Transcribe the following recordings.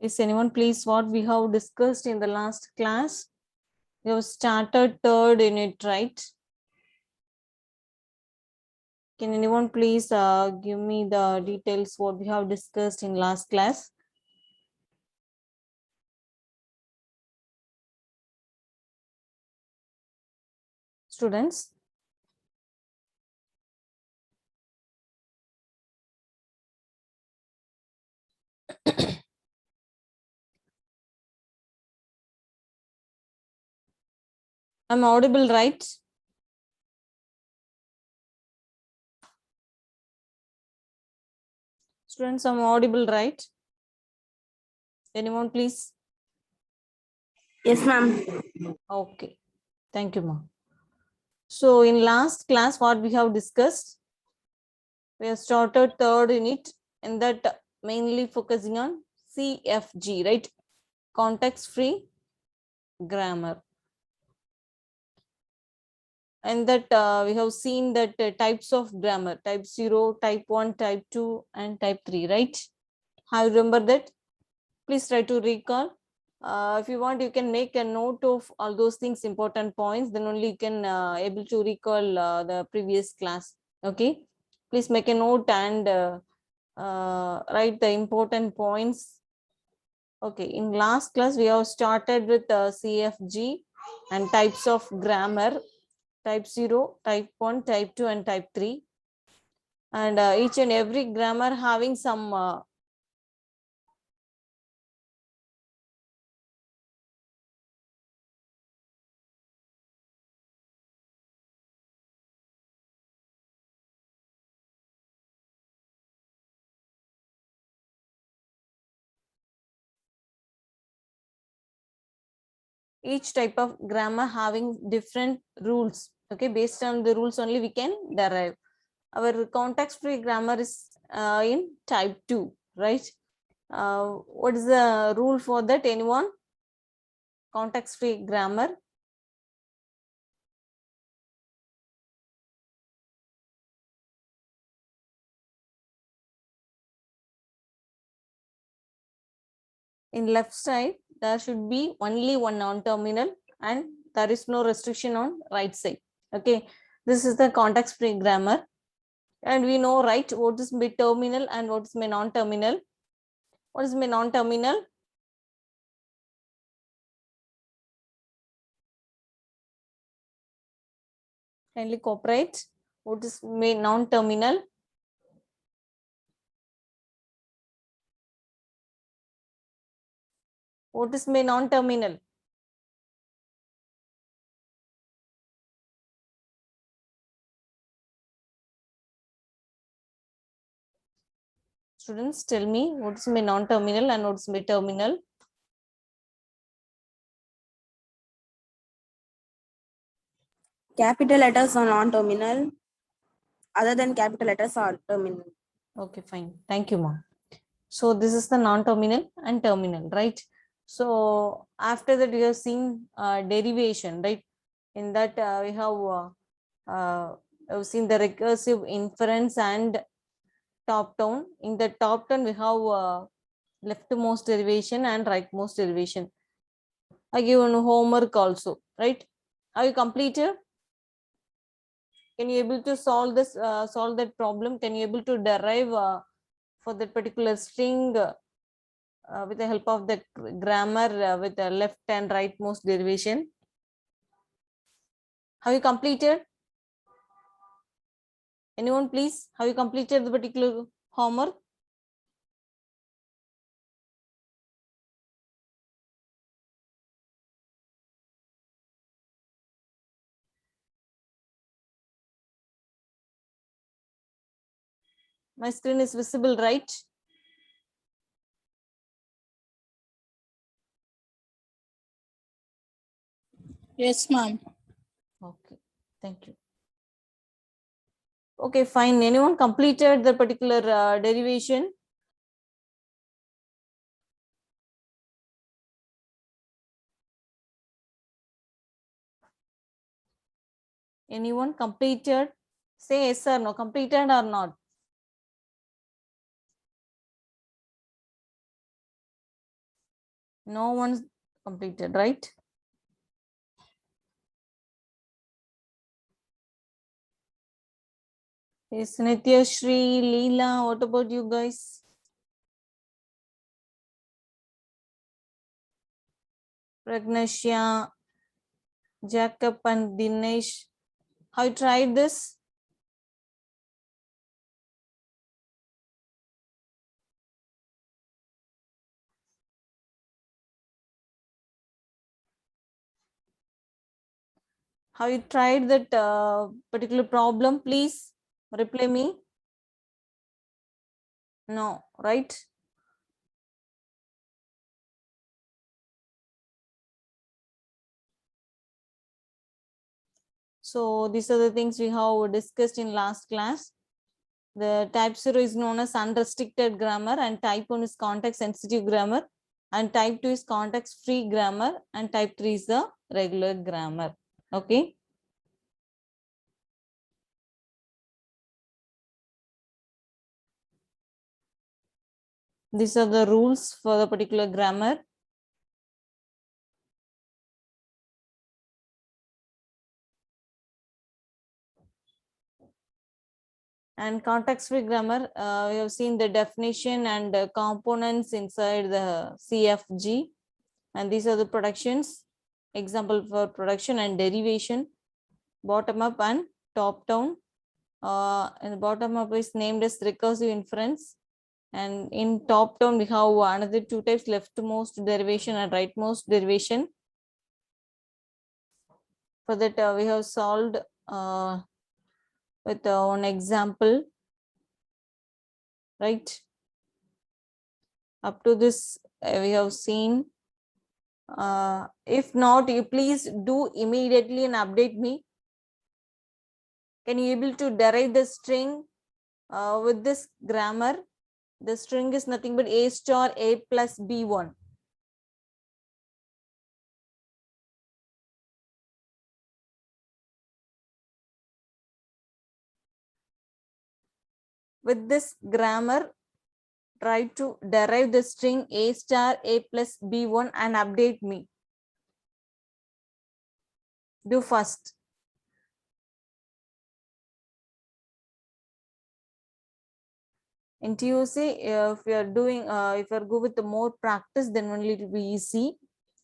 Is anyone please what we have discussed in the last class? We have started third unit, right? Can anyone please give me the details what we have discussed in last class? Students? I'm audible, right? Students, I'm audible, right? Anyone please? Yes, ma'am. Okay. Thank you, ma'am. So in last class, what we have discussed, we have started third unit and that mainly focusing on CFG, right? Context-free grammar. And that we have seen that types of grammar, type 0, type 1, type 2, and type 3, right? How you remember that? Please try to recall. If you want, you can make a note of all those things, important points, then only you can able to recall the previous class. Okay, please make a note and write the important points. Okay, in last class we have started with CFG and types of grammar, type 0, type 1, type 2, and type 3. And each and every grammar having some each type of grammar having different rules. Okay, based on the rules only we can derive. Our context-free grammar is in type 2, right? What is the rule for that? Anyone? Context-free grammar. In left side, there should be only one non-terminal and there is no restriction on right side. Okay, this is the context-free grammar. And we know, right, what is mid-terminal and what is non-terminal. What is non-terminal? Kindly cooperate. What is non-terminal? What is non-terminal? Students, tell me what is non-terminal and what is mid-terminal? Capital letters are non-terminal. Other than capital letters are terminal. Okay, fine. Thank you, ma'am. So this is the non-terminal and terminal, right? So after that, we have seen derivation, right? In that we have seen the recursive inference and top-down. In the top-down, we have leftmost derivation and rightmost derivation. I give one homework also, right? Have you completed? Can you able to solve this? Solve that problem? Can you able to derive for that particular string with the help of the grammar with the left and rightmost derivation? Have you completed? Anyone, please? Have you completed the particular homework? My screen is visible, right? Yes, ma'am. Okay, thank you. Okay, fine. Anyone completed the particular derivation? Anyone completed? Say yes or no. Completed or not? No one's completed, right? Yes, Nitya, Shri, Leela, what about you guys? Pragnasya, Jacob and Dinesh, have you tried this? Have you tried that particular problem? Please reply me. No, right? So these are the things we have discussed in last class. The type 0 is known as unrestricted grammar, and type 1 is context sensitive grammar, and type 2 is context free grammar, and type 3 is the regular grammar. Okay. These are the rules for the particular grammar. And context-free grammar, we have seen the definition and components inside the CFG. And these are the productions. Example for production and derivation, bottom up and top down. And the bottom up is named as recursive inference. And in top down, we have another two types, leftmost derivation and rightmost derivation. For that, we have solved with one example, right? Up to this, we have seen. If not, you please do immediately and update me. Can you able to derive the string with this grammar? The string is nothing but a star a plus b1. With this grammar, try to derive the string a star a plus b1 and update me. Do first. In TOC, if you are doing, if you are go with the more practice, then only it will be easy.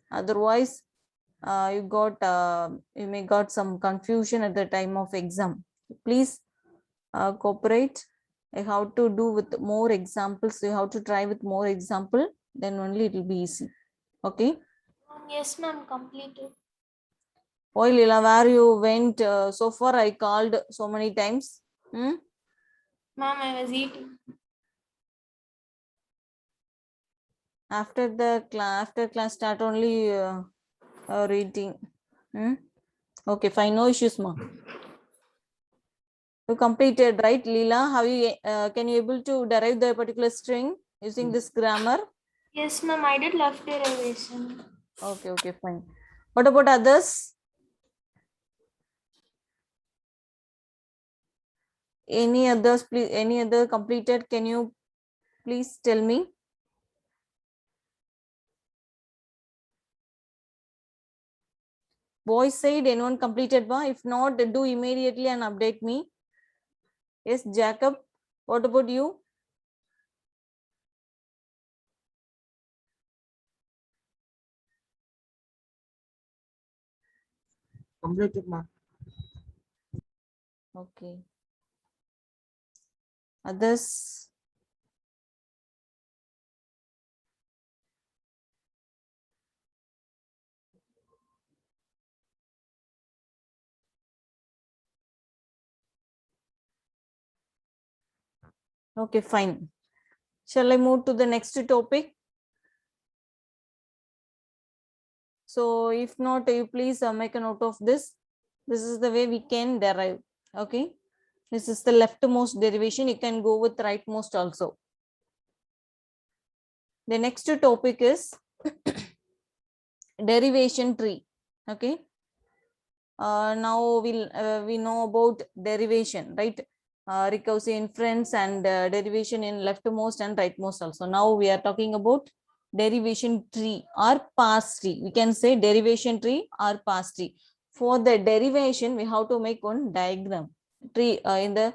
Otherwise, you may got some confusion at the time of exam. Please cooperate. How to do with more examples. You have to try with more example. Then only it will be easy. Okay. Yes, ma'am, completed. Why, Lila, where you went? So far, I called so many times. Ma'am, I was eating. After class start only reading. Okay, fine, no issues, ma. You completed, right, Leela? How you can you able to derive the particular string using this grammar? Yes, ma'am, I did left derivation. Okay, fine. What about others? Any others, please? Any other completed? Can you please tell me? Boys said anyone completed, ba? If not, do immediately and update me. Yes, Jacob. What about you? Completed, ma'am. Okay. Others? Okay, fine. Shall I move to the next topic? So if not, you please make a note of this. This is the way we can derive. Okay. This is the leftmost derivation. You can go with rightmost also. The next topic is derivation tree. Okay. Now we know about derivation, right? Recursive inference and derivation in leftmost and rightmost also. Now we are talking about derivation tree or parse tree. We can say derivation tree or parse tree. For the derivation, we have to make one diagram tree in the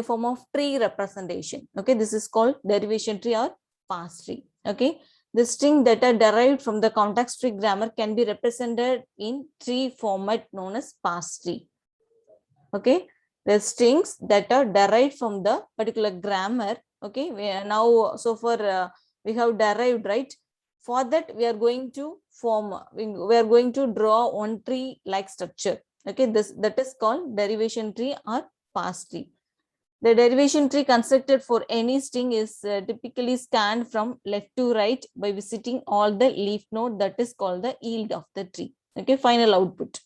form of tree representation. Okay, this is called derivation tree or parse tree. Okay, the string that are derived from the context tree grammar can be represented in tree format known as parse tree. Okay, the strings that are derived from the particular grammar. Okay, we are now so far we have derived, right? For that we are going to form, we are going to draw one tree like structure. Okay, this that is called derivation tree or parse tree. The derivation tree constructed for any string is typically scanned from left to right by visiting all the leaf node, that is called the yield of the tree. Okay, final output.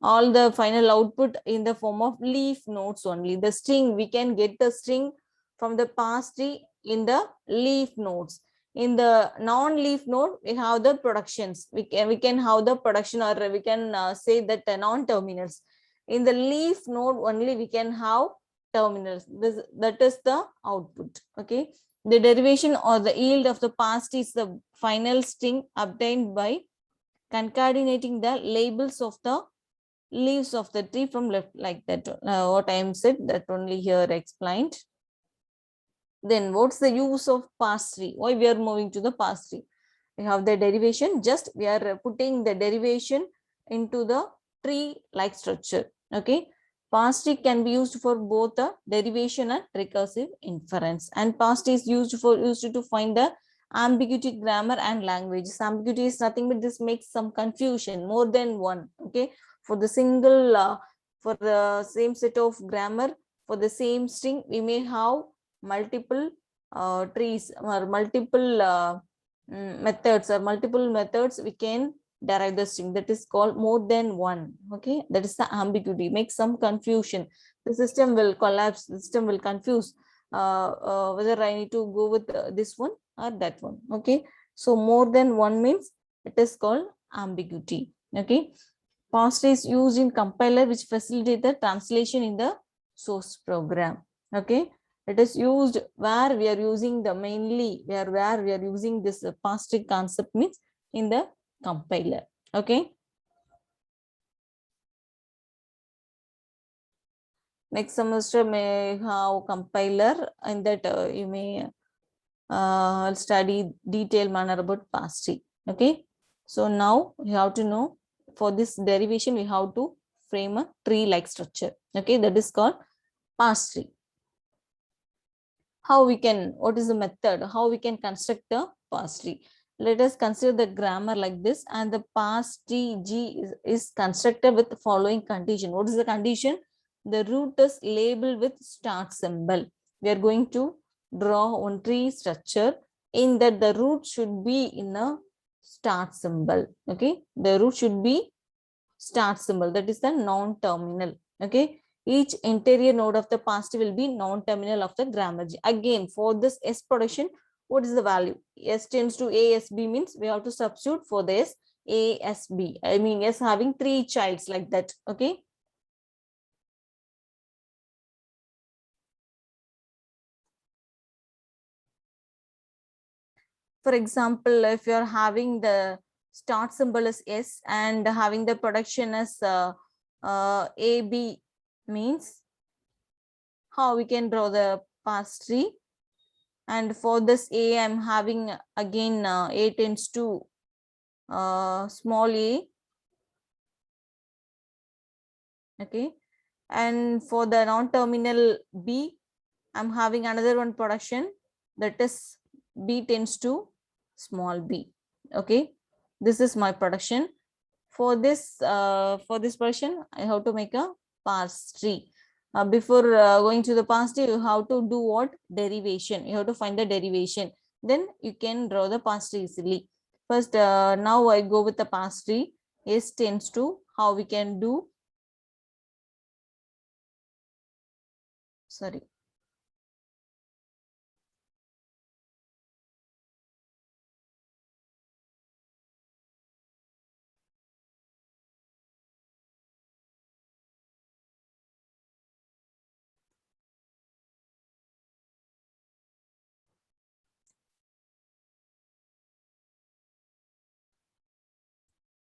All the final output in the form of leaf nodes only. The string, we can get the string from the parse tree in the leaf nodes. In the non-leaf node, we have the productions. We can have the production, or we can say that the non-terminals. In the leaf node only, we can have terminals. That is the output. Okay. The derivation or the yield of the parse tree is the final string obtained by concatenating the labels of the leaves of the tree from left, like that. What I am said, that only here explained. Then what's the use of parse tree? Why we are moving to the parse tree? We have the derivation, just we are putting the derivation into the tree like structure. Okay, parse tree can be used for both the derivation and recursive inference, and parse tree is used to find the ambiguity grammar and languages. Ambiguity is nothing but this makes some confusion, more than one. Okay, for the single for the same set of grammar, for the same string, we may have multiple trees or multiple methods, or multiple methods we can derive the string. That is called more than one. Okay, that is the ambiguity, makes some confusion. The system will collapse, the system will confuse whether I need to go with this one or that one. Okay, so more than one means it is called ambiguity. Okay, parse is used in compiler which facilitate the translation in the source program. Okay, it is used where we are using the mainly where we are using this parse tree concept means in the compiler. Okay, next semester may have compiler, and that you may study detailed manner about parse tree. Okay, so now you have to know, for this derivation we have to frame a tree like structure. Okay, that is called parse tree. How we can, what is the method, how we can construct a parse tree? Let us consider the grammar like this, and the parse tree G is constructed with the following condition. What is the condition? The root is labeled with start symbol. We are going to draw one tree structure in that the root should be in a start symbol. Okay, the root should be start symbol, that is the non-terminal. Okay, each interior node of the parse tree will be non-terminal of the grammar G. Again, for this S production, what is the value? S tends to A, S, B means we have to substitute for this A, S, B. I mean, S having three childs like that. Okay. For example, if you're having the start symbol as S and having the production as A, B means how we can draw the parse tree. And for this A, I'm having again A tends to small a. Okay, and for the non-terminal B, I'm having another one production, that is B tends to small b. Okay, this is my production. For this production, I have to make a parse tree. Before going to the parse tree, you have to do what? Derivation. You have to find the derivation. Then you can draw the parse tree easily. First, now I go with the parse tree. S tends to, how we can do? Sorry.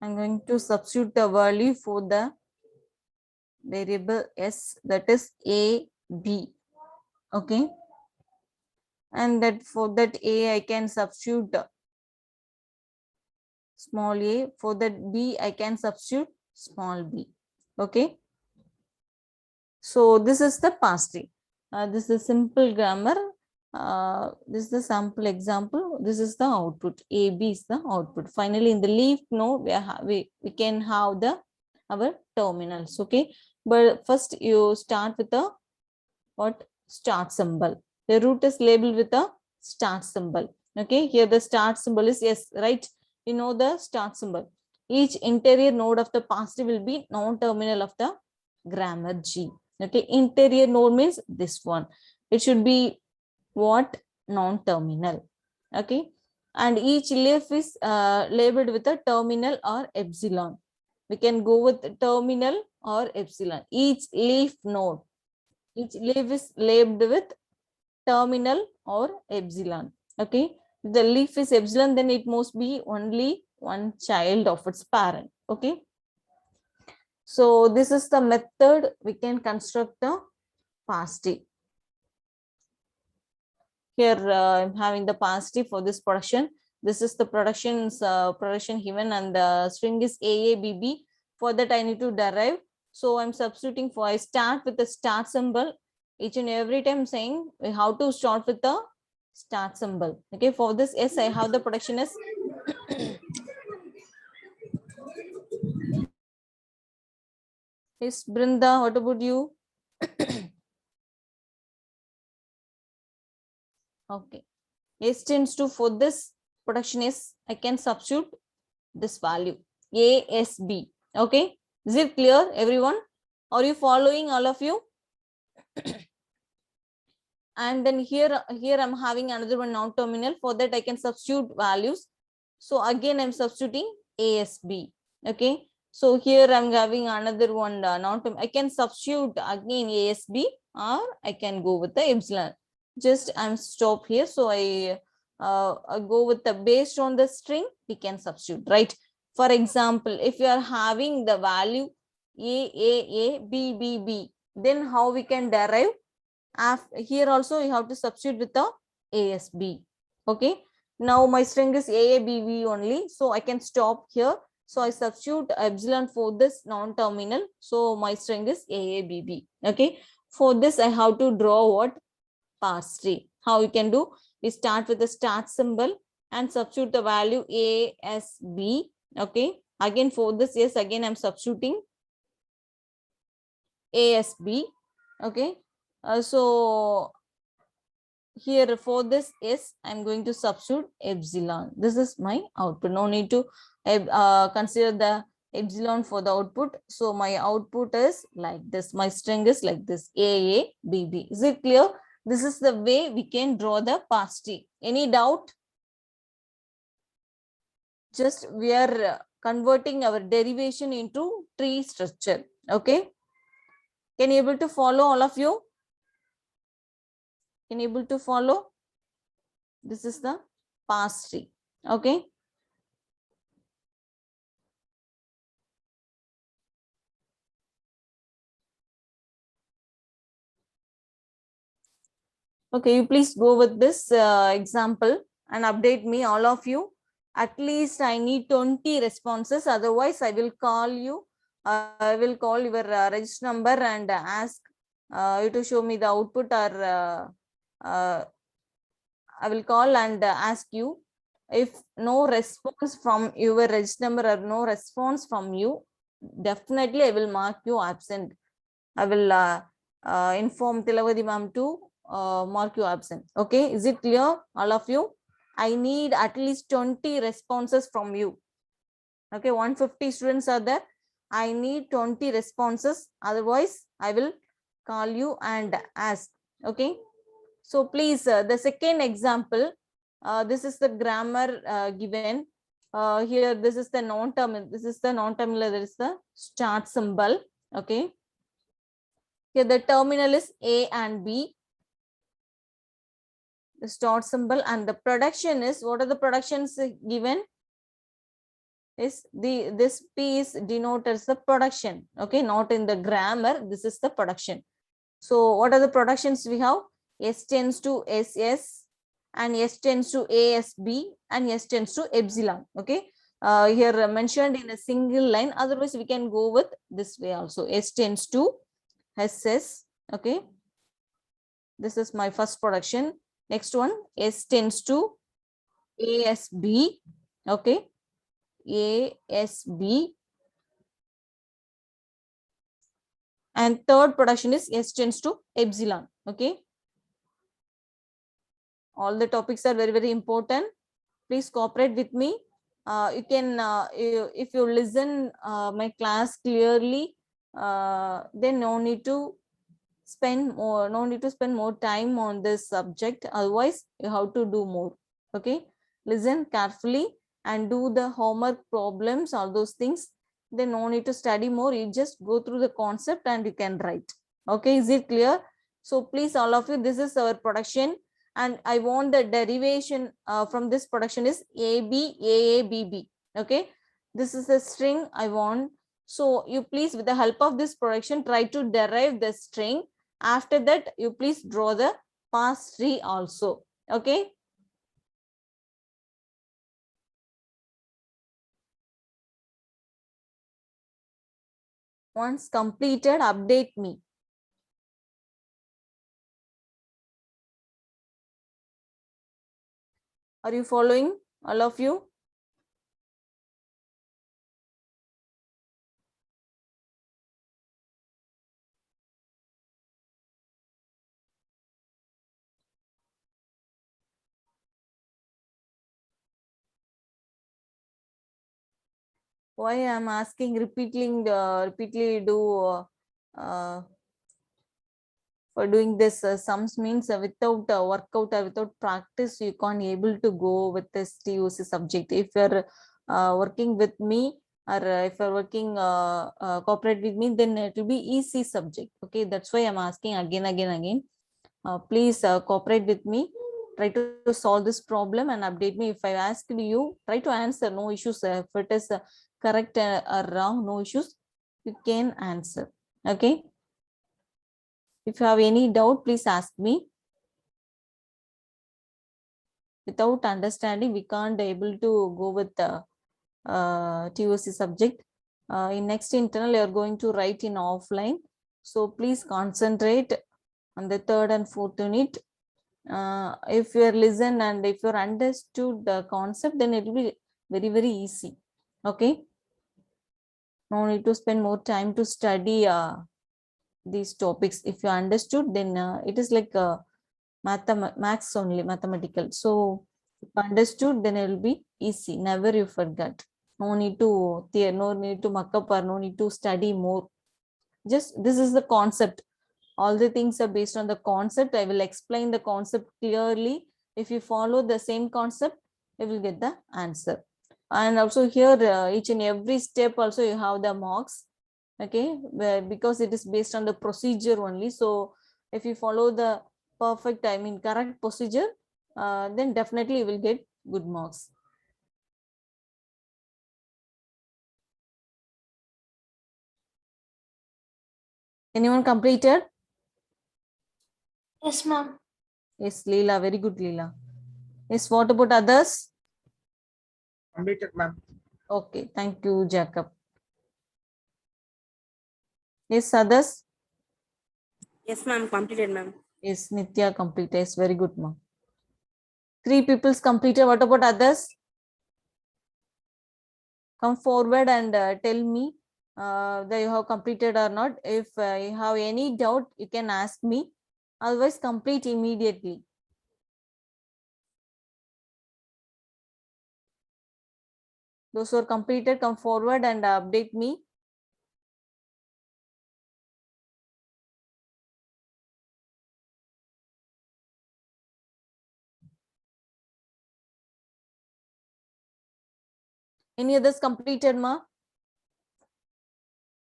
I'm going to substitute the value for the variable s, that is a, b. Okay. And that for that a, I can substitute small a. For that b, I can substitute small b. Okay. So this is the past tree. This is simple grammar. This is the sample example. This is the output. A, B is the output. Finally, in the leaf node, we can have our terminals. Okay. But first you start with the what? Start symbol. The root is labeled with a start symbol. Okay. Here the start symbol is yes, right? You know the start symbol. Each interior node of the past tree will be non-terminal of the grammar G. Okay, interior node means this one. It should be what? Non-terminal. Okay, and each leaf is labeled with a terminal or epsilon. We can go with terminal or epsilon. Each leaf node, each leaf is labeled with terminal or epsilon. Okay, if the leaf is epsilon, then it must be only one child of its parent. Okay. So this is the method we can construct the past tree. Here I'm having the past tree for this production. This is the production given, and the string is AABB. For that I need to derive. So I'm substituting for, I start with the start symbol. Each and every time saying how to start with the start symbol. Okay, for this, yes, I have the production is yes, Brinda, what about you? Okay. S tends to, for this production is, I can substitute this value ASB. Okay. Is it clear, everyone? Are you following, all of you? And then here I'm having another one non-terminal. For that I can substitute values. So again I'm substituting ASB. Okay. So here I'm having another one non-terminal. I can substitute again ASB, or I can go with the epsilon. Just I'm stop here. So I go with the, based on the string we can substitute, right? For example, if you are having the value A, B, then how we can derive? Here also you have to substitute with the ASB. Okay. Now my string is AABB only, so I can stop here. So I substitute epsilon for this non-terminal. So my string is AABB. Okay. For this I have to draw what? Parse tree. How you can do? We start with the start symbol and substitute the value ASB. Okay. Again for this, yes, again I'm substituting ASB. Okay. So here for this is I'm going to substitute epsilon. This is my output. No need to consider the epsilon for the output. So my output is like this. My string is like this, AABB. Is it clear? This is the way we can draw the parse tree. Any doubt? Just we are converting our derivation into tree structure. Okay. Can you able to follow, all of you? Can you able to follow? This is the parse tree. Okay. Okay, you please go with this example and update me, all of you. At least I need 20 responses. Otherwise, I will call you. I will call your register number and ask you to show me the output, or I will call and ask you. If no response from your register number or no response from you, definitely I will mark you absent. I will inform Tilavadi ma'am to mark you absent. Okay, is it clear, all of you? I need at least 20 responses from you. Okay, 150 students are there. I need 20 responses. Otherwise, I will call you and ask. Okay. So please, the second example, this is the grammar given. Here, this is the non-terminal. This is the non-terminal. There is the start symbol. Okay. Here, the terminal is A and B. The start symbol, and the production is, what are the productions given? is this P is denoted as the production. Okay, not in the grammar. This is the production. So what are the productions we have? S tends to SS and S tends to ASB and S tends to epsilon. Okay, here mentioned in a single line. Otherwise, we can go with this way also. S tends to SS. Okay, this is my first production. Next one, S tends to ASB. Okay, ASB. And third production is S tends to epsilon. Okay, all the topics are very, very important. Please cooperate with me. You can, if you listen my class clearly, then no need to spend more time on this subject. Otherwise, you have to do more. Okay, listen carefully and do the homework problems, all those things. Then no need to study more. You just go through the concept and you can write. Okay, is it clear? So please, all of you, this is our production. And I want the derivation from this production is AB, AA, BB. Okay, this is the string I want. So you please, with the help of this production, try to derive the string. After that, you please draw the parse tree also. Okay. Once completed, update me. Are you following, all of you? Why I'm asking repeatedly do uh, for doing this sums means without workout or without practice, you can't able to go with this TOC subject. If you're working with me, or if you're working cooperate with me, then it will be easy subject. Okay, that's why I'm asking again. Please cooperate with me. Try to solve this problem and update me. If I ask you, try to answer. No issues. If it is correct or wrong, no issues. You can answer. Okay. If you have any doubt, please ask me. Without understanding, we can't able to go with the TOC subject. In next internal, you are going to write in offline. So please concentrate on the third and fourth unit. If you are listen and if you understood the concept, then it will be very, very easy. Okay. No need to spend more time to study these topics. If you understood, then it is like maths only, mathematical. So if understood, then it will be easy. Never you forget. No need to muck up or no need to study more. Just this is the concept. All the things are based on the concept. I will explain the concept clearly. If you follow the same concept, you will get the answer. And also here, each and every step also you have the marks. Okay, because it is based on the procedure only. So if you follow the perfect, I mean correct procedure, then definitely you will get good marks. Anyone completed? Yes, ma'am. Yes, Leela, very good, Leela. Yes, what about others? Completed, ma'am. Okay, thank you, Jacob. Yes, others? Yes, ma'am. Completed, ma'am. Yes, Nitya completed. Yes, very good, ma'am. 3 people's completed. What about others? Come forward and tell me that you have completed or not. If you have any doubt, you can ask me. Otherwise, complete immediately. Those who are completed, come forward and update me. Any others completed, ma?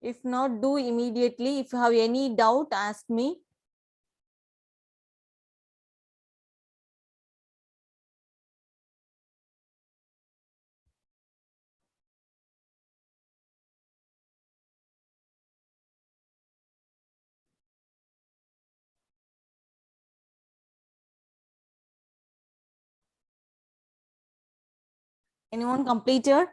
If not, do immediately. If you have any doubt, ask me. Anyone completed?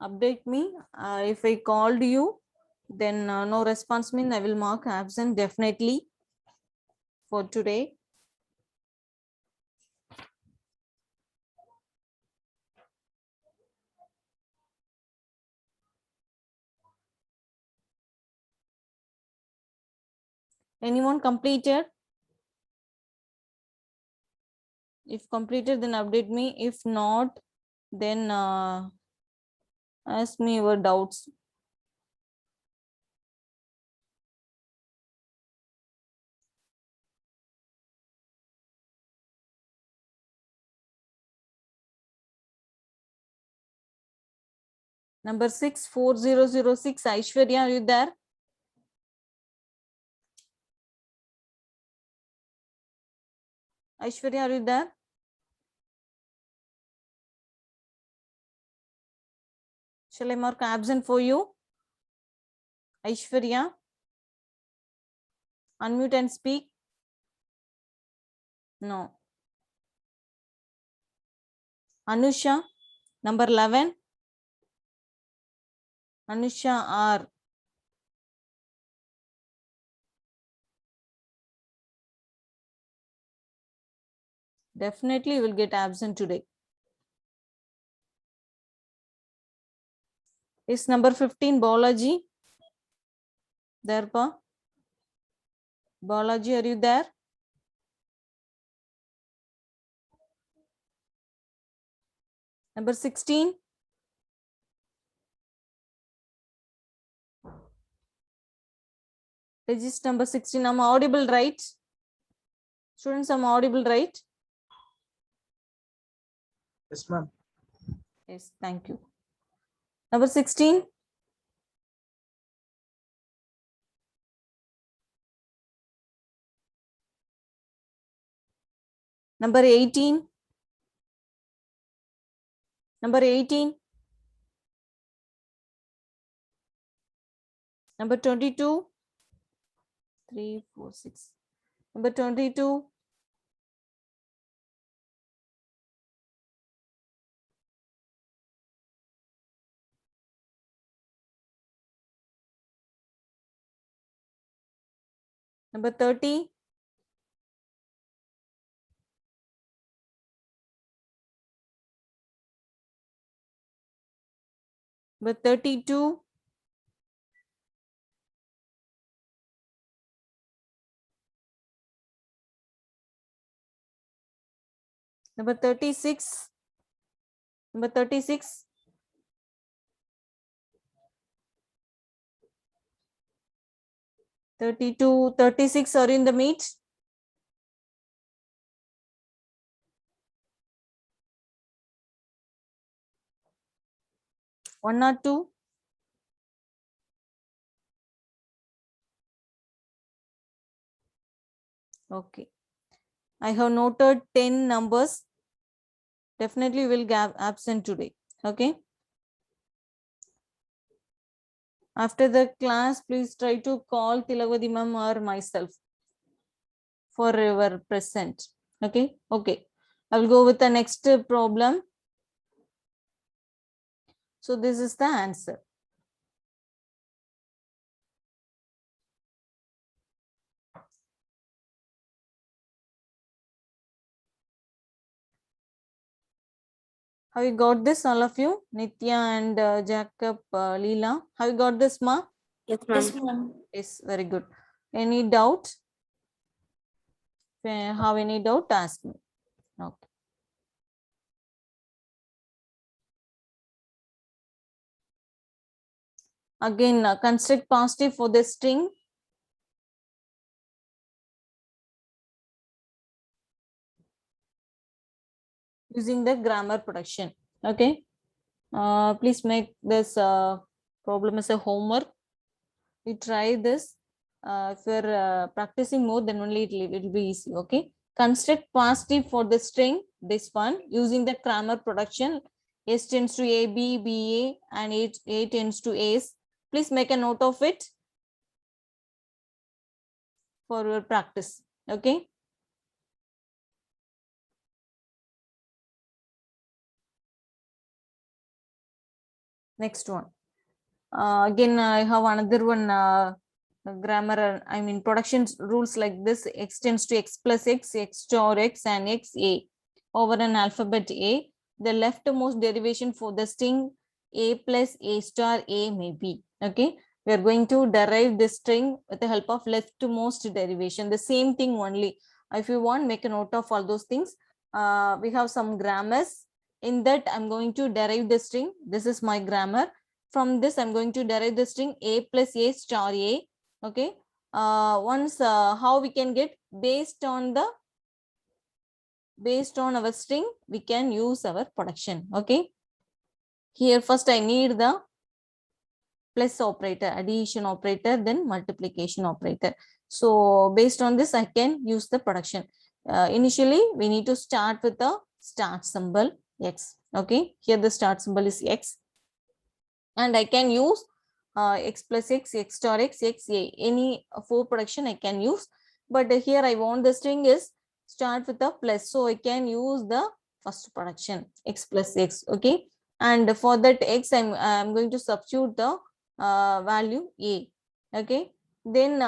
Update me. If I called you, then no response means I will mark absent definitely for today. Anyone completed? If completed, then update me. If not, then ask me your doubts. Number 64006, Aishwarya, are you there? Aishwarya, are you there? Shall I mark absent for you? Aishwarya, unmute and speak. No. Anusha, number 11. Anusha R. Definitely you will get absent today. Is number 15 Balaji? There, pa? Balaji, are you there? Number 16. Register number 16. I'm audible, right? Students, I'm audible, right? Yes, ma'am. Yes, thank you. Number 16. Number 18. Number 18. Number 22. 3, 4, 6. Number 22. Number 30. Number 32. Number 36. Number 36. 32, 36 are in the meet. One or two. Okay. I have noted 10 numbers. Definitely will get absent today. Okay. After the class, please try to call Tilagvadi ma'am or myself for your present. Okay. Okay. I will go with the next problem. So this is the answer. Have you got this, all of you? Nitya and Jacob, Leela. Have you got this, ma? Yes, ma'am. Yes, ma'am. Yes, very good. Any doubt? If you have any doubt, ask me. Okay. Again, construct positive for the string. Using the grammar production. Okay. Please make this problem as a homework. We try this. If you're practicing more, then only it will be easy. Okay. Construct positive for the string, this one, using the grammar production. S tends to A, B, B, A, and A tends to A's. Please make a note of it for your practice. Okay. Next one. Again, I have another one grammar. I mean, production rules like this: X tends to X plus X, X star X, and X A over an alphabet A. The leftmost derivation for the string A plus A star A may be. Okay. We are going to derive this string with the help of leftmost derivation. The same thing only. If you want, make a note of all those things. We have some grammars. In that, I'm going to derive the string. This is my grammar. From this, I'm going to derive the string A plus A star A. Okay. Once how we can get based on our string, we can use our production. Okay. Here first I need the plus operator, addition operator, then multiplication operator. So based on this, I can use the production. Initially, we need to start with the start symbol X. Okay. Here the start symbol is X. And I can use X plus X, X star X, X A. Any four production I can use. But here I want the string is start with a plus. So I can use the first production X plus X. Okay. And for that X, I'm going to substitute the value A. Okay. Then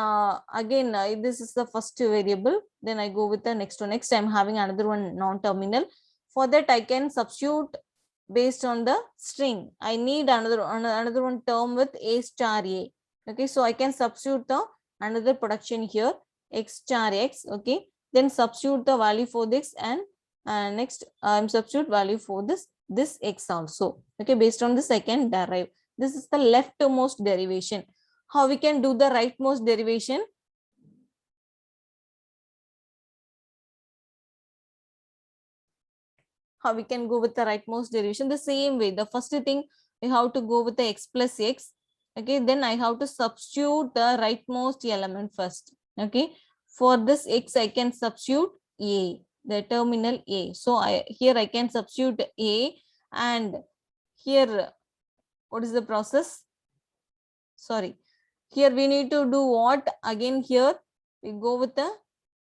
again, this is the first variable. Then I go with the next one. Next, I'm having another one non-terminal. For that, I can substitute based on the string. I need another one term with A star A. Okay, so I can substitute the another production here, X star X. Okay, then substitute the value for this, and next I'm substitute value for this X also. Okay, based on this I can derive. This is the leftmost derivation. How we can do the rightmost derivation? How we can go with the rightmost derivation? The same way. The first thing, we have to go with the X plus X. Okay, then I have to substitute the rightmost element first. Okay, for this X I can substitute A, the terminal A. So here I can substitute A, and here what is the process? Sorry, here we need to do what? Again here we go with the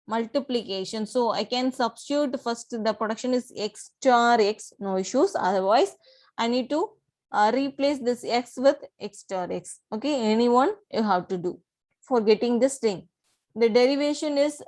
multiplication. So I can substitute first, the production is X star X, no issues. Otherwise I need to replace this X with X star X. Okay, anyone you have to do for getting this string. The derivation is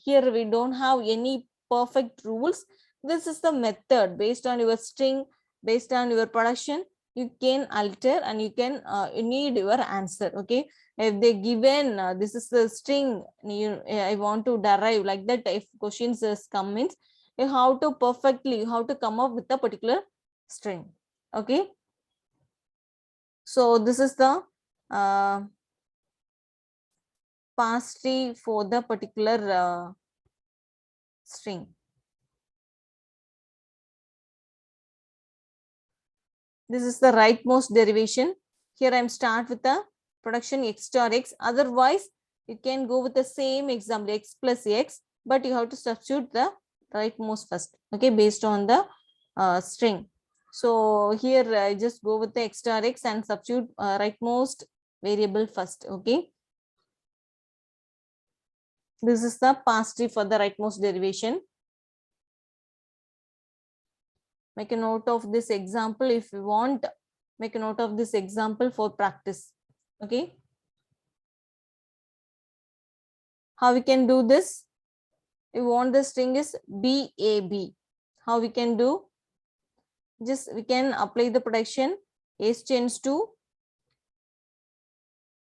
here we don't have any perfect rules. This is the method based on your string, based on your production. You can alter and you can you need your answer. Okay, if they given this is the string I want to derive, like that, if questions is come means you have to come up with a particular string. Okay, so this is the parse tree for the particular string. This is the rightmost derivation. Here I'm start with the production X star X. Otherwise, you can go with the same example X plus X, but you have to substitute the rightmost first. Okay, based on the string. So here I just go with the X star X and substitute rightmost variable first. Okay. This is the parse tree for the rightmost derivation. Make a note of this example if you want. Make a note of this example for practice. Okay. How we can do this? We want the string is BAB. How we can do? Just we can apply the production S change to.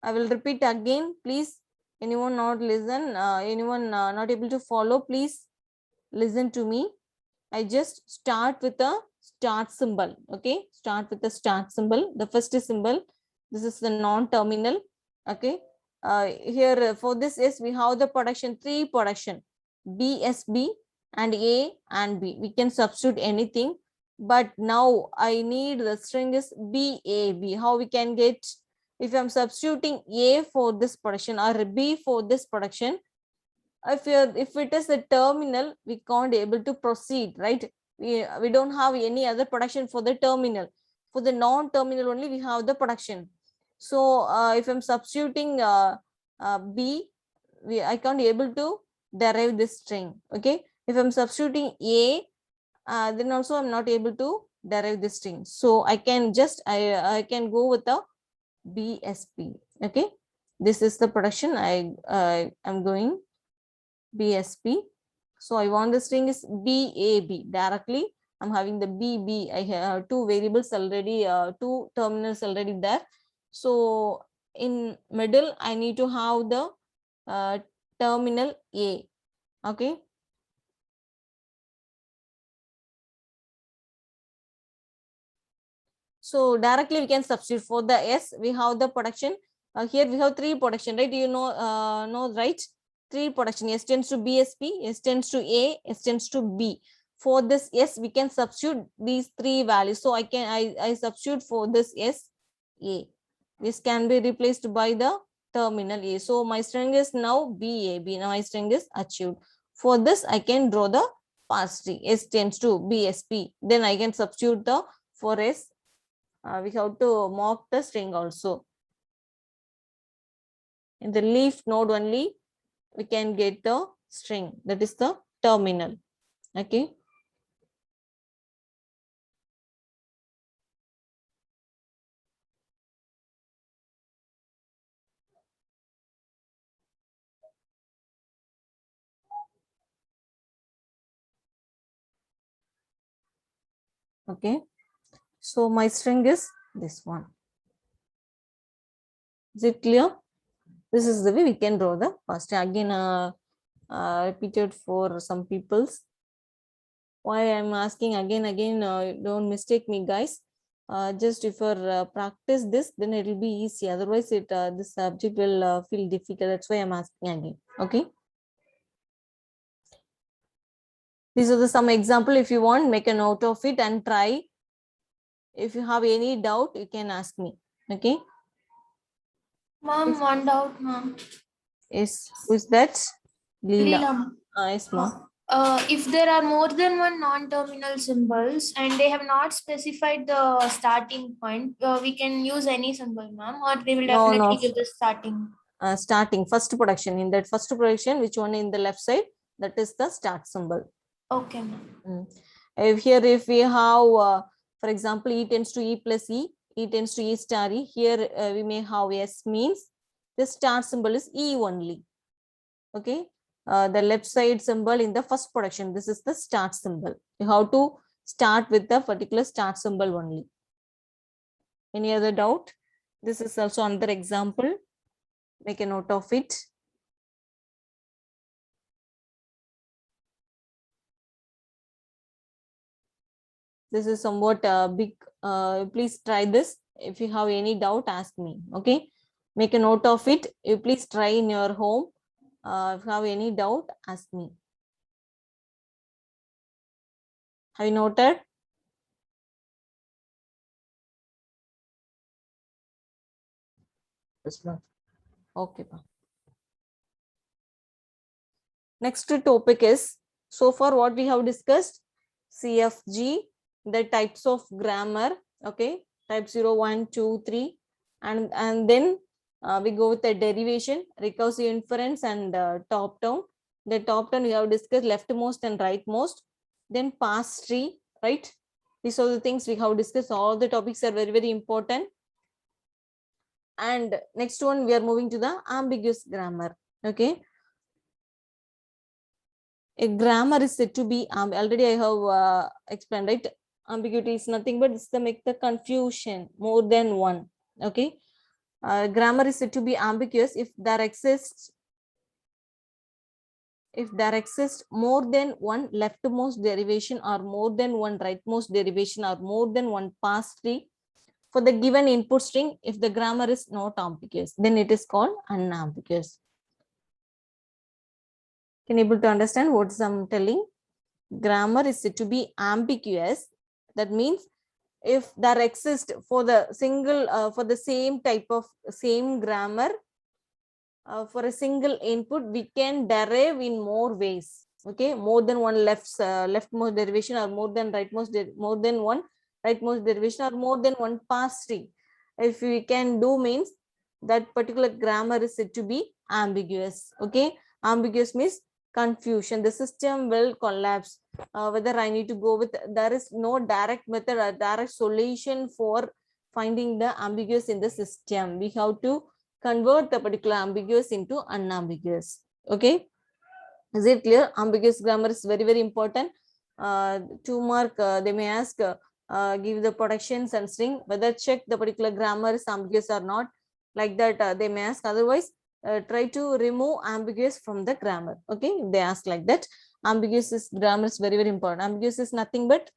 I will repeat again. Please, anyone not listen, anyone not able to follow, please listen to me. I just start with a start symbol. Okay, start with the start symbol. The first symbol. This is the non-terminal. Okay. Here for this is we have the production, three production, BSB and A and B. We can substitute anything, but now I need the string is BAB. How we can get? If I'm substituting A for this production or B for this production, if it is a terminal, we can't able to proceed, right? we don't have any other production for the terminal. For the non-terminal only we have the production. So if I'm substituting B, I can't able to derive this string. Okay, if I'm substituting A, then also I'm not able to derive this string. So I can just I can go with the BSP. Okay, this is the production I am going BSP. So I want the string is BAB directly. I'm having the BB. I have two variables already, two terminals already there. So in middle, I need to have the terminal A. Okay. So directly we can substitute for the S. We have the production. Here we have three production, right? You know, right? Three production. S tends to BSP, S tends to A, S tends to B. For this S, we can substitute these three values. So I substitute for this S, A. This can be replaced by the terminal A. So my string is now BAB. Now my string is achieved. For this, I can draw the parse tree. S tends to BSP. Then I can substitute the for S. We have to mark the string also. In the leaf node only, we can get the string. That is the terminal. Okay. Okay. So my string is this one. Is it clear? This is the way we can draw the first. Again, repeated for some people's. Why I'm asking again, don't mistake me, guys. Just if you practice this, then it will be easy. Otherwise, this subject will feel difficult. That's why I'm asking again. Okay. These are some example. If you want, make a note of it and try. If you have any doubt, you can ask me. Okay. Ma'am, one doubt, ma'am. Yes. Who's that? Leela. Leela. Yes, ma'am. If there are more than one non-terminal symbols and they have not specified the starting point, we can use any symbol, ma'am, or they will No, definitely no. give the starting. Starting first production. In that first production, which one in the left side? That is the start symbol. Okay, ma'am. If we have, for example, E tends to E plus E, E tends to E star E. Here we may have S means the start symbol is E only. Okay. The left side symbol in the first production. This is the start symbol. You have to start with the particular start symbol only. Any other doubt? This is also another example. Make a note of it. This is somewhat big. Please try this. If you have any doubt, ask me. Okay. Make a note of it. You please try in your home. If you have any doubt, ask me. Have you noted? Yes, ma'am. Okay. Next topic is, so far what we have discussed, CFG, the types of grammar. Okay. Type 0, 1, 2, 3. And then we go with the derivation, recursive inference, and top down. The top down we have discussed leftmost and rightmost. Then parse tree, right? These are the things we have discussed. All the topics are very, very important. And next one, we are moving to the ambiguous grammar. Okay. A grammar is said to be, already I have explained, right? Ambiguity is nothing but it's to make the confusion more than one. Okay. Grammar is said to be ambiguous if there exists more than one leftmost derivation or more than one rightmost derivation or more than one parse tree for the given input string. If the grammar is not ambiguous, then it is called unambiguous. Can you able to understand what I'm telling? Grammar is said to be ambiguous. That means if there exists for the single for the same type of same grammar for a single input, we can derive in more ways. Okay, more than one leftmost derivation, or more than more than one rightmost derivation, or more than one parse tree. If we can do, means that particular grammar is said to be ambiguous. Okay, ambiguous means confusion. The system will collapse. Whether I need to go with, there is no direct method or direct solution for finding the ambiguous in the system. We have to convert the particular ambiguous into unambiguous. Okay, is it clear? Ambiguous grammar is very, very important. 2 mark, they may ask, give the productions and string, whether check the particular grammar is ambiguous or not. Like that, they may ask. Otherwise, try to remove ambiguous from the grammar. Okay, if they ask like that, ambiguous is grammar is very, very important. Ambiguous is nothing but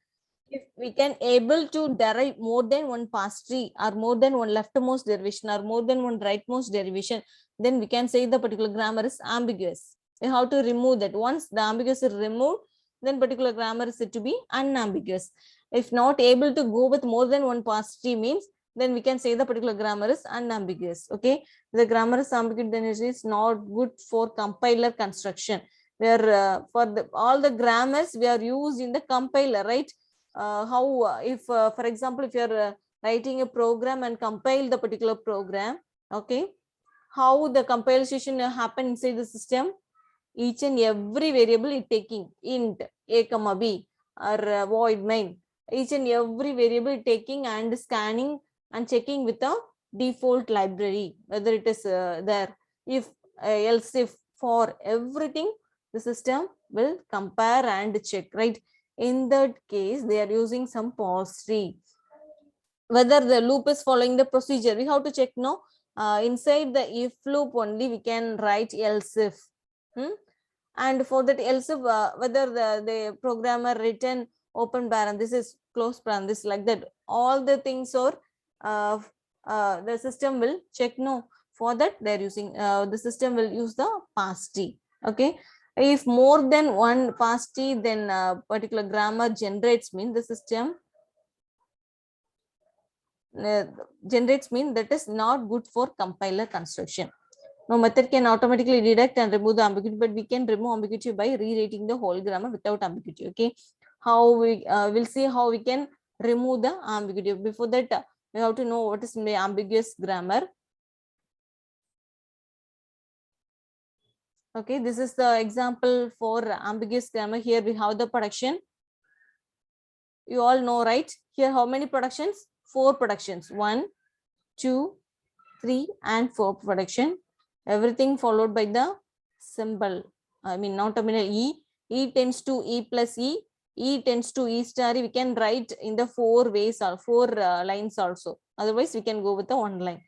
if we can able to derive more than one parse tree, or more than one leftmost derivation, or more than one rightmost derivation, then we can say the particular grammar is ambiguous. We have to remove that. Once the ambiguous is removed, then particular grammar is said to be unambiguous. If not able to go with more than one parse tree, means then we can say the particular grammar is unambiguous. Okay, the grammar is ambiguous, then it is not good for compiler construction. Where for all the grammars we are used in the compiler, right? How if for example, if you're writing a program and compile the particular program, okay, how the compilation happen inside the system? Each and every variable is taking int a comma b, or void main. Each and every variable taking and scanning and checking with a default library whether it is there. If else if, for everything the system will compare and check, right? In that case, they are using some parse tree. Whether the loop is following the procedure, we have to check. No, inside the if loop only we can write else if. And for that else if, whether the programmer written open parenthesis, close parenthesis, like that, all the things are the system will check. No, for that they're using the system will use the parse tree. Okay, if more than one parse tree, then particular grammar generates, mean the system generates, mean that is not good for compiler construction. No method can automatically detect and remove the ambiguity, but we can remove ambiguity by rewriting the whole grammar without ambiguity. Okay, how we will see how we can remove the ambiguity. Before that, we have to know what is the ambiguous grammar. Okay, this is the example for ambiguous grammar. Here we have the production. You all know, right? Here how many productions? 4 productions. 1, 2, 3 and 4 production. Everything followed by the symbol, I mean non-terminal e. E tends to e plus e. E tends to e star. We can write in the 4 ways or 4 lines also. Otherwise, we can go with the 1 line.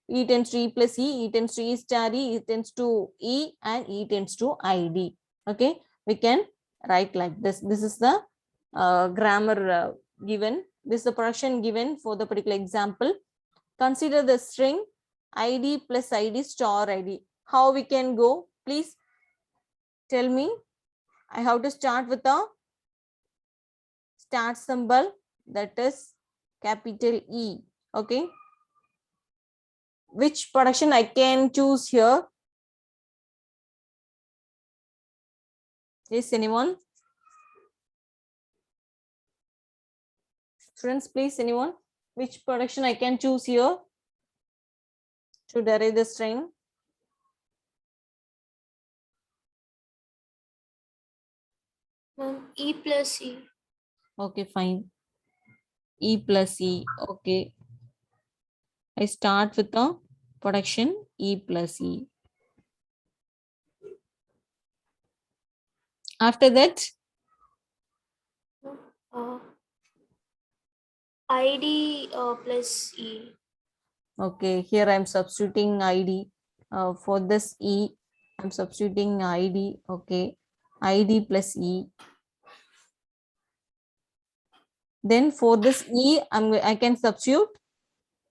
E tends to e plus e. E tends to e star e. E tends to e, and e tends to id. Okay, we can write like this. This is the grammar given. This is the production given for the particular example. Consider the string id plus id star id. How we can go? Please tell me. I have to start with a start symbol, that is capital E. Okay. Which production I can choose here? Is anyone? Students, please, anyone? Which production I can choose here to derive the string? E plus E. Okay, fine. E plus E. Okay. I start with the production E plus E. After that, ID plus E. okay, here I'm substituting ID. For this E, I'm substituting ID. Okay, ID plus E. Then for this E, I can substitute.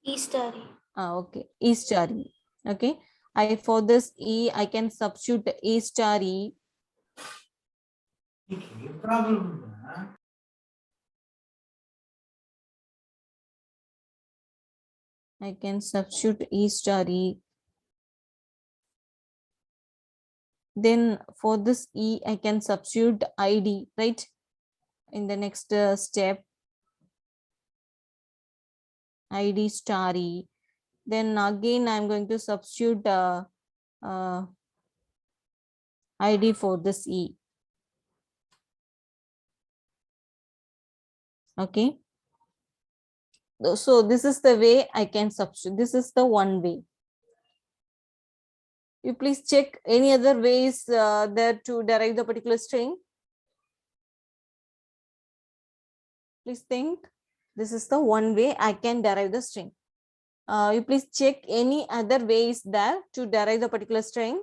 E star E. Okay, E star E. Okay, for this E, I can substitute E star E. I can substitute E star E. Then for this E, I can substitute ID, right? In the next step, ID star E. Then again, I'm going to substitute ID for this E. Okay. So this is the way I can substitute. This is the one way. You please check any other ways there to derive the particular string. Please think. This is the one way I can derive the string. You please check any other ways there to derive the particular string.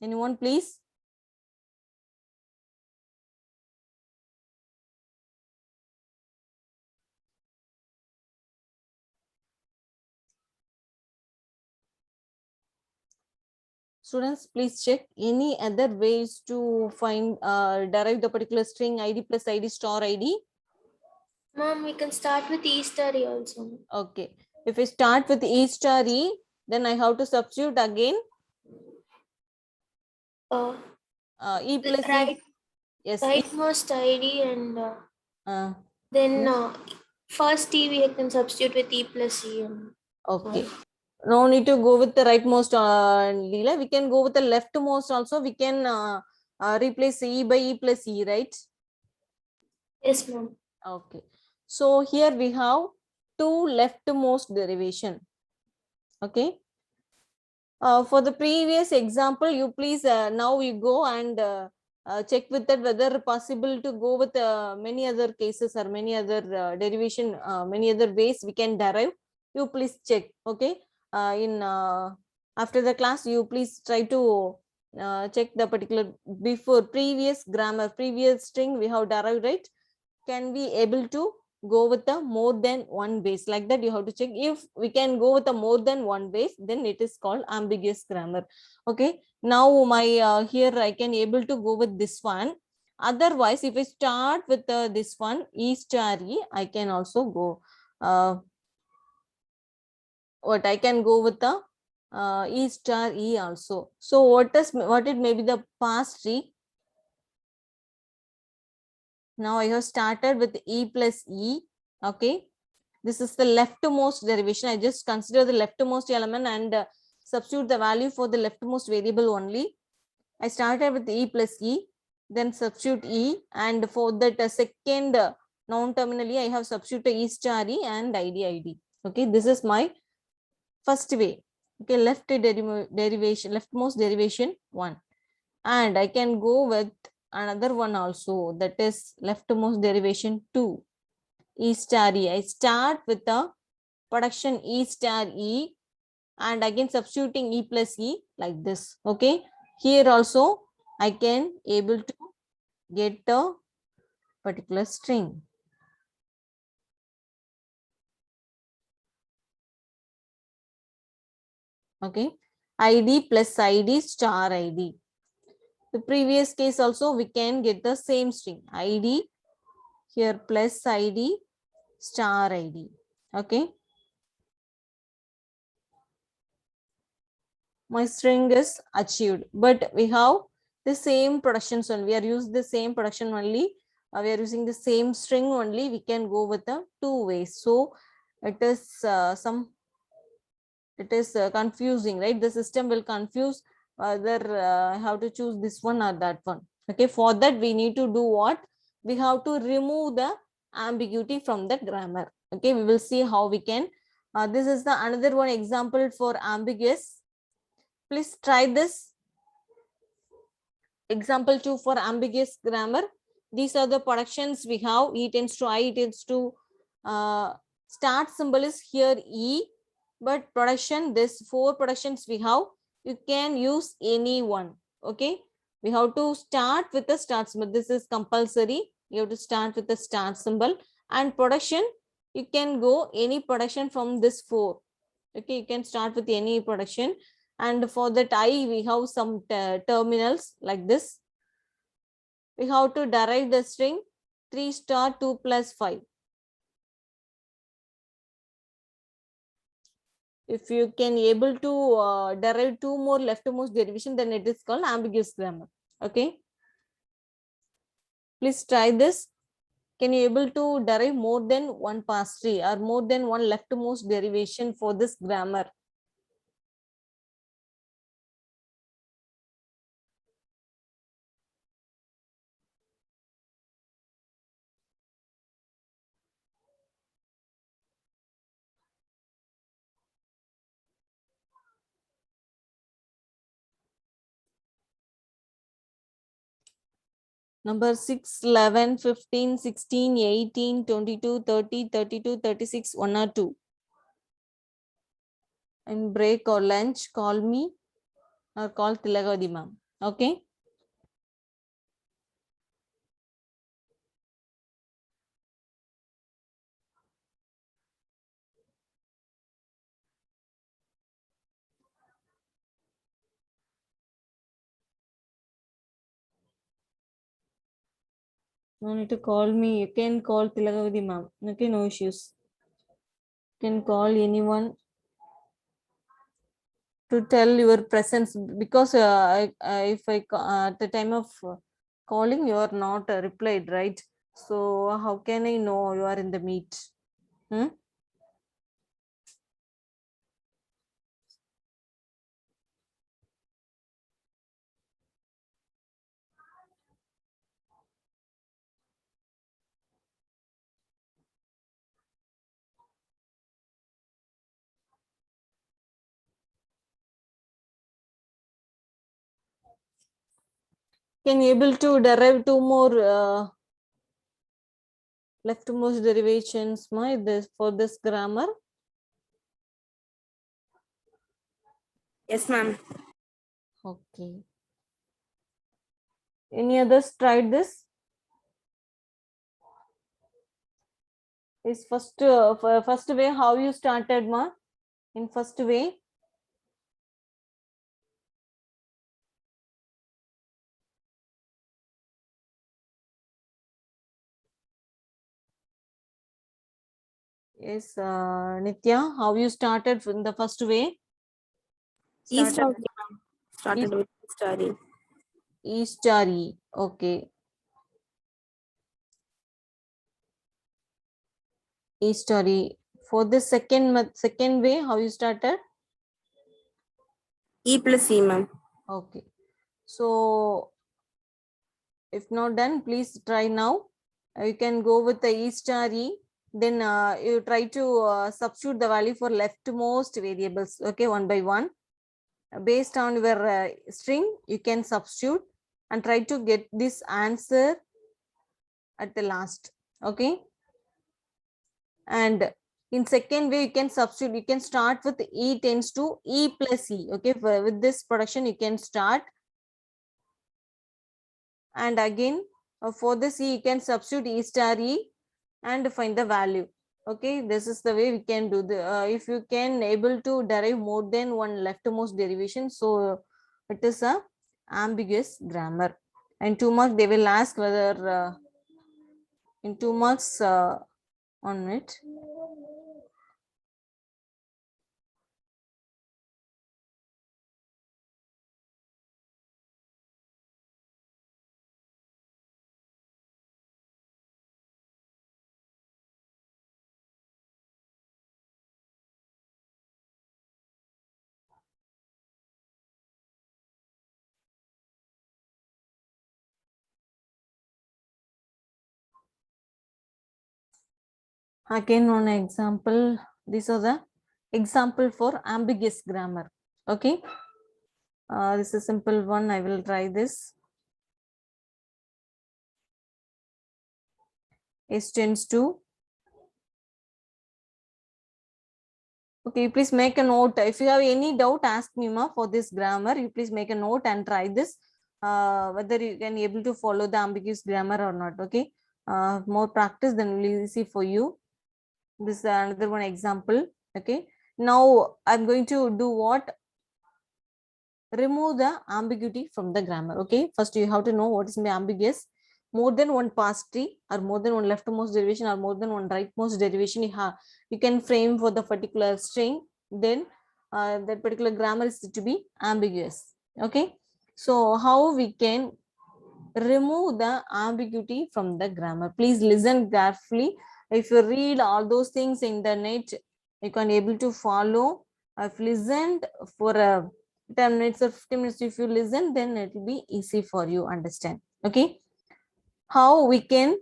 Anyone, please? Students, please check any other ways to find derive the particular string ID plus ID star ID. Ma'am, we can start with E star E also. Okay. If I start with E star E, then I have to substitute again E plus Right, E. Yes. rightmost ID and then yes. first E we can substitute with E plus E. Okay. No need to go with the rightmost, Leela. We can go with the leftmost also. We can replace E by E plus E, right? Yes, ma'am. Okay. So here we have two leftmost derivation. Okay. For the previous example, you please now you go and check with that whether possible to go with many other cases or many other derivation, many other ways we can derive. You please check. Okay. In after the class, you please try to check the particular before previous grammar, previous string we have derived, right? Can be able to go with the more than one base, like that you have to check. If we can go with the more than one base, then it is called ambiguous grammar. Okay, now my here I can able to go with this one. Otherwise, if I start with this one E star E, I can also go what I can go with the E star E also. So what it may be the Parse tree. Now I have started with E plus E. Okay. This is the leftmost derivation. I just consider the leftmost element and substitute the value for the leftmost variable only. I started with E plus E, then substitute E, and for that second non-terminal E, I have substituted E star E and ID. Okay, this is my first way. Okay, derivation, leftmost derivation 1. And I can go with another one also, that is leftmost derivation 2. E star E. I start with the production E star E and again substituting E plus E like this. Okay. Here also I can able to get the particular string. Okay. ID plus ID star ID. The previous case also we can get the same string. ID here plus ID star ID. Okay. My string is achieved, but we have the same productions only. We are using the same production only. We are using the same string only. We can go with the two ways. So it is confusing, right? The system will confuse whether how to choose this one or that one. Okay, for that we need to do what? We have to remove the ambiguity from the grammar. Okay, we will see how we can. This is the another one example for ambiguous. Please try this. Example 2 for ambiguous grammar. These are the productions we have. E tends to I, it tends to start symbol is here E, but production, this 4 productions we have, you can use any one. Okay, we have to start with the start symbol. This is compulsory. You have to start with the start symbol. And production, you can go any production from this 4. Okay, you can start with any production. And for that I, we have some terminals like this. We have to derive the string 3 star 2 plus 5. If you can able to derive two more leftmost derivation, then it is called ambiguous grammar. Okay. Please try this. Can you able to derive more than one parse tree or more than one leftmost derivation for this grammar? Number 6, 11, 15, 16, 18, 22, 30, 32, 36, 1 or 2. In break or lunch, call me or call Tilagavadi ma'am. Okay. No need to call me. You can call Tilagavadi ma'am. Okay, no issues. You can call anyone to tell your presence, because if at the time of calling you are not replied, right? So how can I know you are in the meet? Hmm? Can you able to derive two more leftmost derivations this for this grammar? Yes, ma'am. Okay. Any others tried this? Is first way how you started, ma? In first way. Yes, Nitya, how you started from the first way? East Started only, ma'am. Started with study. Eastari. Okay. Eastari. For the second way, how you started? E plus E, ma'am. Okay. So if not done, please try now. You can go with the E star E. Then you try to substitute the value for leftmost variables. Okay, one by one. Based on your string, you can substitute and try to get this answer at the last. Okay. And in second way, you can substitute. You can start with E tends to E plus E. Okay. With this production, you can start. And again, for this E, you can substitute E star E and find the value. Okay, this is the way we can do the if you can able to derive more than one leftmost derivation, so it is a ambiguous grammar. And 2 marks they will ask whether in 2 marks on it. Again, one example. These are the example for ambiguous grammar. Okay. This is a simple one. I will try this. S tends to. Okay, please make a note. If you have any doubt, ask me, ma, for this grammar. You please make a note and try this. Whether you can able to follow the ambiguous grammar or not. Okay. More practice, then we'll see for you. This is another one example. Okay. Now I'm going to do what? Remove the ambiguity from the grammar. Okay. First, you have to know what is ambiguous. More than one parse tree or more than one leftmost derivation or more than one rightmost derivation you can frame for the particular string. then that particular grammar is to be ambiguous. Okay, so how we can remove the ambiguity from the grammar? Please listen carefully. If you read all those things in the net, you can able to follow. I've listened for 10 minutes or 15 minutes. If you listen, then it will be easy for you understand. Okay, how we can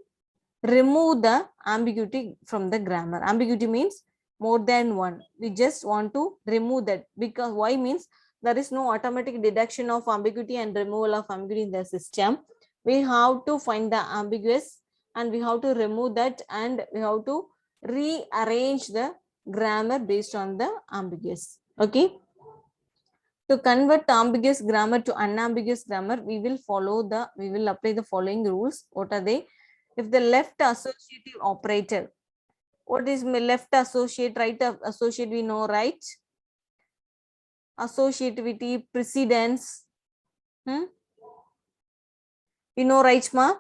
remove the ambiguity from the grammar? Ambiguity means more than one. We just want to remove that, because why means there is no automatic deduction of ambiguity and removal of ambiguity in the system. We have to find the ambiguous and we have to remove that, and we have to rearrange the grammar based on the ambiguous. Okay, to convert ambiguous grammar to unambiguous grammar, we will apply the following rules. What are they? If the left associative operator, what is left associate, right associate, we know, right? Associativity, precedence. You know, right, ma?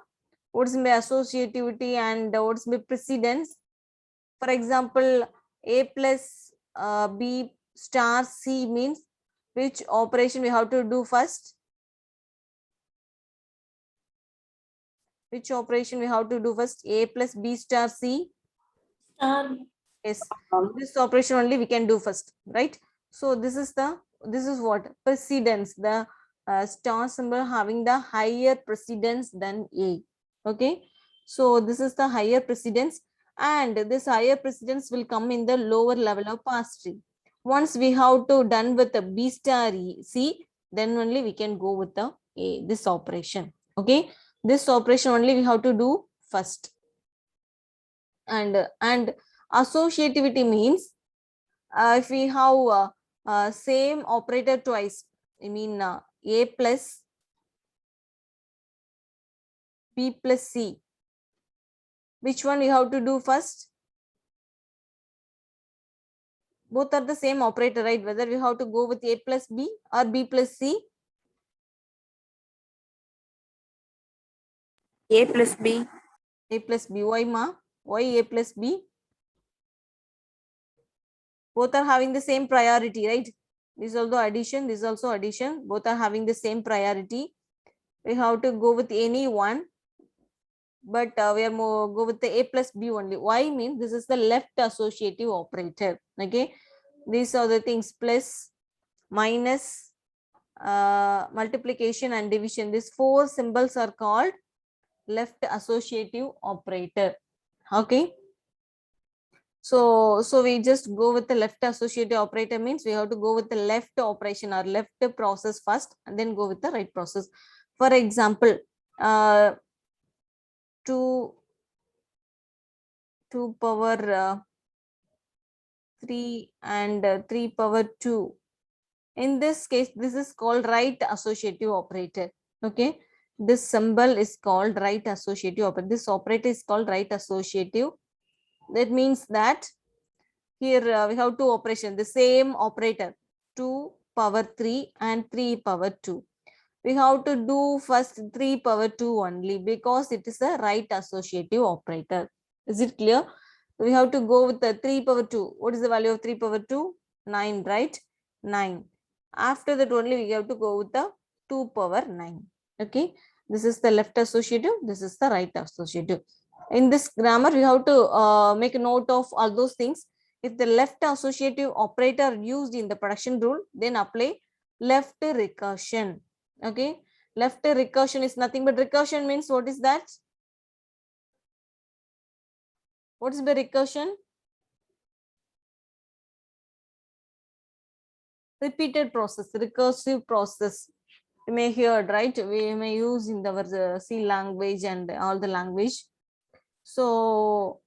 What's my associativity and what's my precedence? For example, A plus B star C means which operation we have to do first? Which operation we have to do first? A plus B star C? Yes, this operation only we can do first, right? So this is what? Precedence, the star symbol having the higher precedence than A. Okay, so this is the higher precedence, and this higher precedence will come in the lower level of parse tree. Once we have to done with the B star E, C, then only we can go with the A, this operation. Okay, this operation only we have to do first. And associativity means if we have same operator twice, I mean A plus B plus C, which one we have to do first? Both are the same operator, right? Whether we have to go with A plus B or B plus C? A plus B. A plus B. Why, ma? Why A plus B? Both are having the same priority, right? This is also addition, this is also addition. Both are having the same priority. We have to go with any one, but we are more go with the A plus B only. Why means this is the left associative operator. Okay, these are the things: plus, minus, multiplication and division. These four symbols are called left associative operator. Okay, so we just go with the left associative operator, means we have to go with the left operation or left process first and then go with the right process. For example, 2 power 3 and 3 power 2. In this case, this is called right associative operator. Okay, this symbol is called right associative operator. This operator is called right associative. That means that here we have two operations, the same operator, 2 power 3 and 3 power 2. We have to do first 3 power 2 only, because it is a right associative operator. Is it clear? We have to go with the 3 power 2. What is the value of 3 power 2? 9, right? 9. After that only we have to go with the 2 power 9. Okay, this is the left associative, this is the right associative. In this grammar, we have to make a note of all those things. If the left associative operator used in the production rule, then apply left recursion. Okay, left recursion is nothing but recursion means what is that? What is the recursion? Repeated process, recursive process. You may hear, right? We may use in our C language and all the language. So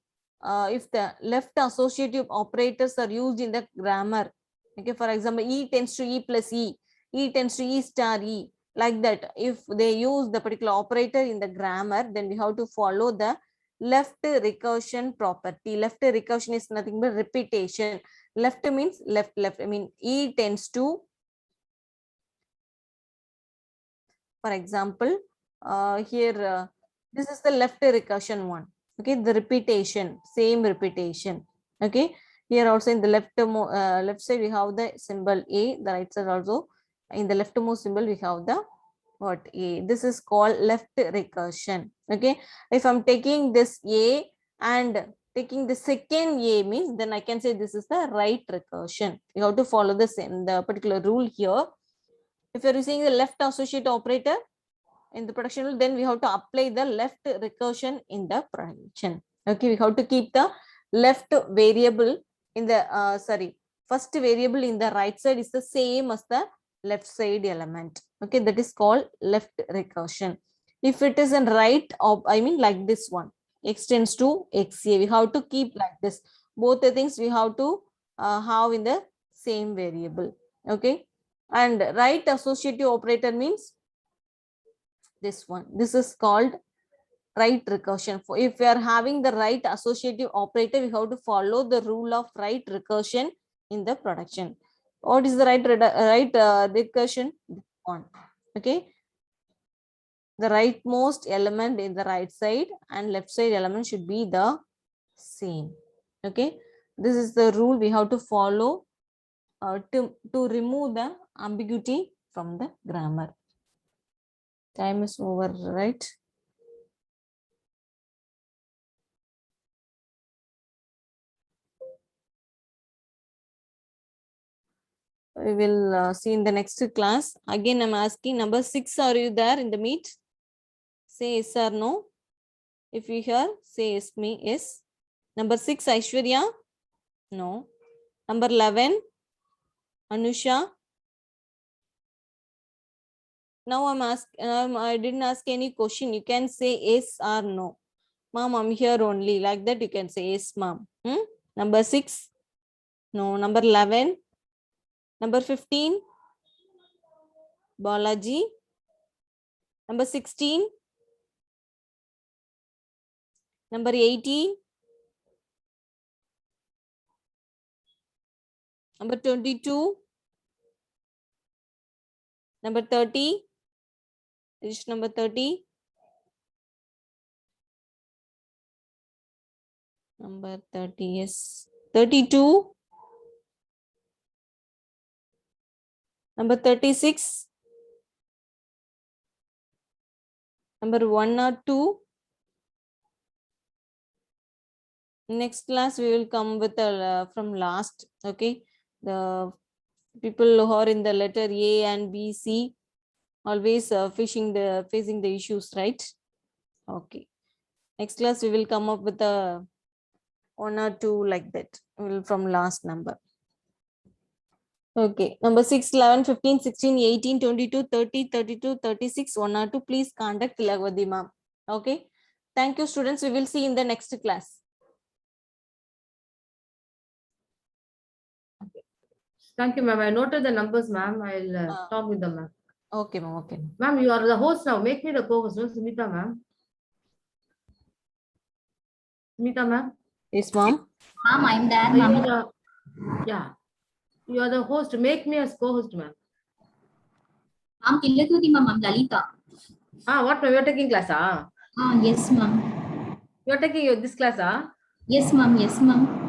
if the left associative operators are used in the grammar, okay, for example, E tends to E plus E, E tends to E star E, like that. If they use the particular operator in the grammar, then we have to follow the left recursion property. Left recursion is nothing but repetition. Left means left. I mean, E tends to, for example, here this is the left recursion one. Okay, the repetition, same repetition. Okay, Here also in the left side we have the symbol A, the right side also in the leftmost symbol we have the what A. This is called left recursion. Okay, if I'm taking this A and taking the second A means, then I can say this is the right recursion. You have to follow the particular rule here. If you're using the left associate operator in the production rule, then we have to apply the left recursion in the production. Okay, we have to keep the left variable in the first variable in the right side is the same as the left side element. Okay, that is called left recursion. If it is in right, I mean like this one, x tends to xa, we have to keep like this. Both the things we have to have in the same variable. Okay, and right associative operator means this one. This is called right recursion. For if we are having the right associative operator, we have to follow the rule of right recursion in the production. What is the right recursion? This one. Okay, the rightmost element in the right side and left side element should be the same. Okay, this is the rule we have to follow to remove the ambiguity from the grammar. Time is over, right? We will see in the next class. Again, I'm asking number 6, are you there in the meet? Say yes or no. If you hear, say yes, me, yes. Number 6, Aishwarya? No. Number 11, Anusha? Now I'm asking, I didn't ask any question. You can say yes or no. Mom, I'm here only. Like that, you can say yes, mom. Number 6, no. Number 11, number 15, Balaji. Number 16, number 18, number 22, number 30, reach number 30, number 30, yes, 32, number 36, number 1 or 2. Next class we will come with from last. Okay, the people who are in the letter A and B, C, always facing the issues, right? Okay, next class we will come up with a 1 or 2 like that. Will from last number. Okay, number 6, 11, 15, 16, 18, 22, 30, 32, 36, 1 or 2. Please contact Tilagvadi ma'am. Okay, thank you students. We will see in the next class. Thank you, ma'am. I noted the numbers, ma'am. I'll talk with them, ma'am. Okay, ma'am. Okay. Ma'am, you are the host now. Make me the co-host, no? Sumitha, ma'am. Sumitha, ma'am. Yes, ma'am. Ma'am, I'm there, You ma'am. are the, yeah. You are the host. Make me as co-host, ma'am. Ma'am, Tilakruti, ma'am, I'm Lalita. What, ma'am? You are taking class, Yes, ma'am. You are taking this class, Yes, ma'am. Yes, ma'am.